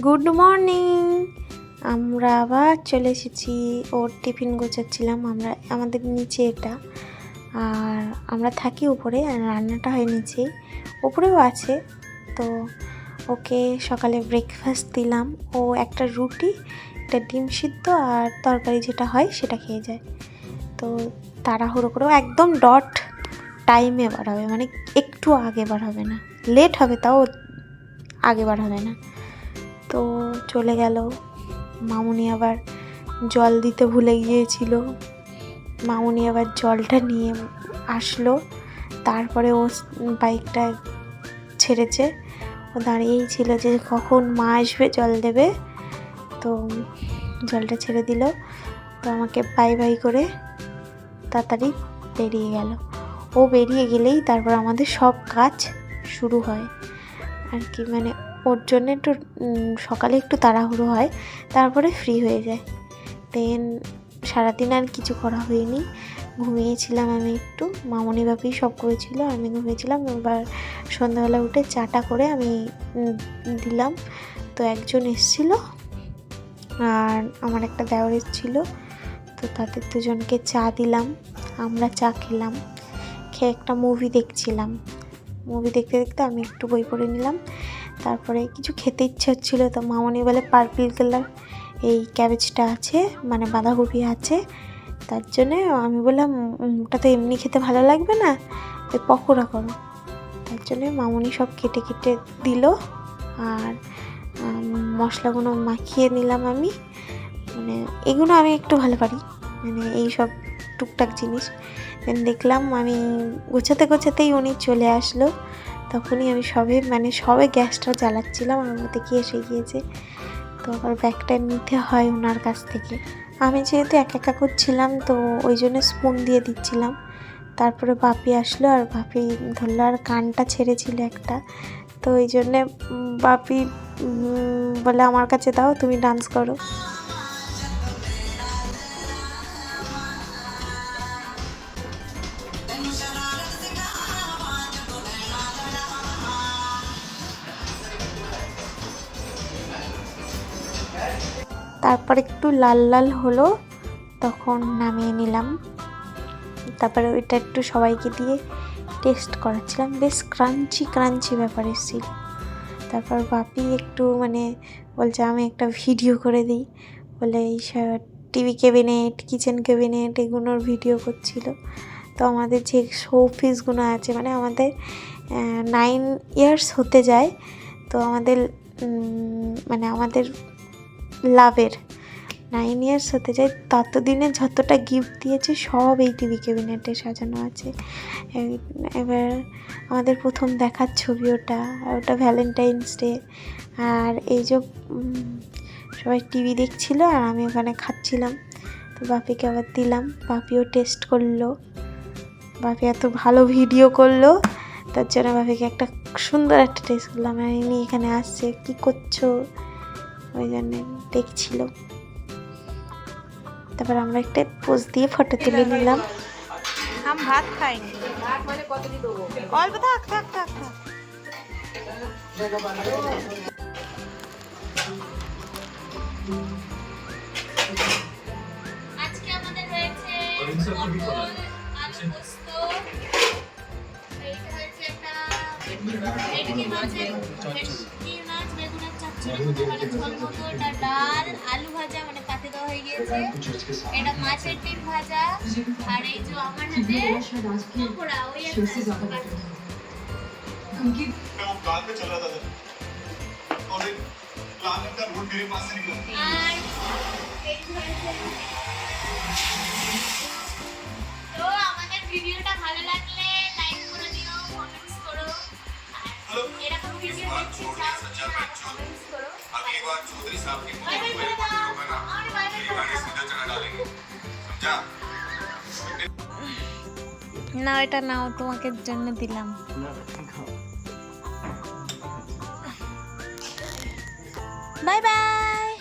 Good morning. আমরা আবার চলে এসেছি। ওর টিফিন গোছাচ্ছিলাম। আমাদের নিচে এটা, আর আমরা থাকি উপরে, আর রান্নাটা হয় নিচে, উপরেও আছে। তো ওকে সকালে ব্রেকফাস্ট দিলাম। ও একটা রুটি, একটা ডিম সিদ্ধ আর তরকারি যেটা হয় সেটা খেয়ে যায়। তো তাড়াহুড়ো করেও একদম ডট টাইমে বার হবে, মানে একটু আগে বার হবে না, লেট হবে তাও আগে বার হবে না। তো চলে গেল। মামুনি আবার জল দিতে ভুলে গিয়েছিল। মামুনি আবার জলটা নিয়ে আসলো। তারপরে ও বাইকটা ছেড়েছে। ও দাঁড়িয়েই ছিল যে কখন মা আসবে জল দেবে। তো জলটা ছেড়ে দিল। তো আমাকে বাই বাই করে তাড়াতাড়ি বেরিয়ে গেল। ও বেরিয়ে গেলেই তারপর আমাদের সব কাজ শুরু হয় আর কি। মানে ওর জন্য একটু সকালে একটু তাড়াহুড়ো হয়, তারপরে ফ্রি হয়ে যায়। দেন সারাদিন আর কিছু করা হয়নি, ঘুমিয়েছিলাম আমি একটু। মামনি বাপি সব করেছিল, আমি ঘুমিয়েছিলাম। এবার সন্ধ্যাবেলা উঠে চাটা করে আমি দিলাম। তো একজন এসেছিল আর আমার একটা দেওর এসেছিল, তো তাদের দুজনকে চা দিলাম। আমরা চা খেলাম, খেয়ে একটা মুভি দেখছিলাম। মুভি দেখতে দেখতে আমি একটু বই পড়ে নিলাম। তারপরে কিছু খেতে ইচ্ছে হচ্ছিলো, তো মামনি বলে পার্পল কালার এই ক্যাবেজটা আছে, মানে বাঁধাকপি আছে, তার জন্যে আমি বললাম ওটা তো এমনি খেতে ভালো লাগবে না, ওই পকোড়া করো। তার জন্যে মামনি সব কেটে কেটে দিল আর মশলাগুলো মাখিয়ে নিলাম আমি। মানে এগুলো আমি একটু ভালো পারি, মানে এই সব টুকটাক জিনিস। দেন দেখলাম আমি গোছাতে গোছাতেই উনি চলে আসলো। তখনই আমি সবে গ্যাসটা জ্বালাচ্ছিলাম, আমার মধ্যে কি এসে গিয়েছে। তো আবার ব্যাগটা নিতে হয় ওনার কাছ থেকে। আমি যেহেতু একা করছিলাম, তো ওই জন্য স্পুন দিয়ে দিচ্ছিলাম। তারপরে বাপি আসলো, আর বাপি ধরলো, আর কানটা ছেড়েছিল একটা। তো ওই জন্যে বাপি বলে আমার কাছে দাও, তুমি ডান্স করো। তারপর একটু লাল লাল হলো, তখন নামিয়ে নিলাম। তারপরে ওইটা একটু সবাইকে দিয়ে টেস্ট করাচ্ছিলাম, বেশ ক্রাঞ্চি ক্রাঞ্চি ব্যাপার এসেছিল। তারপর বাপি একটু বলছে আমি একটা ভিডিও করে দিই বলে, এই টিভি ক্যাবিনেট, কিচেন ক্যাবিনেট এগুলোর ভিডিও করছিল। তো আমাদের যে শোপিসগুলো আছে, মানে আমাদের 9 ইয়ার্স হতে যায়, তো আমাদের আমাদের লাভের 9 ইয়ার্স হতে যায়, ততদিনে যতটা গিফট দিয়েছে সব এই টিভি ক্যাবিনেটে সাজানো আছে। এবার আমাদের প্রথম দেখার ছবি ওটা ভ্যালেন্টাইন্স ডে। আর এই যে সবাই টিভি দেখছিল আর আমি ওখানে খাচ্ছিলাম। তো বাপিকে আবার দিলাম, বাপিও টেস্ট করলো। বাপি এত ভালো ভিডিও করলো, তার জন্য বাপিকে একটা সুন্দর একটা টেস্ট করলাম। আমি এখানে আসছে, কি করছো, ওই জন্যে দেখছিল। তারপর আমরা একটা পোজ দিয়ে ফটো তুলে নিলাম। আমি ভাত খাইনি, অল্প থাক থাক থাক থাক। আজকে আমাদের রয়েছে পটল, আলু পোস্ত, এইটা হচ্ছে একটা ভেটকি মাছ, বেগুনের চচ্চড়ি মতো, মানে ঝোল মতো, এটা ডাল, আলু ভাজা, মানে পাতে দেওয়া হয়ে গিয়েছে, এটা মাছের ডিম ভাজা, আর এই যে আমার হাতে পকোড়া, ওই একটা कार पे चल रहा था और एक प्लान का रोड मेरे पास से निकला। তো আমাদের ভিডিওটা ভালো লাগলে লাইক করে দিও, কমেন্টস করো, আর এরকম ভিডিও দেখতে চাও কমেন্টস করো। अब एक बार चौधरी साहब की बाय बाय করে দাও, আর বাই বাই করে দাও। सीधा चढ़ा डालेंगे, समझा? না, এটা নাও, তোমাকে জন্য দিলাম। Bye bye.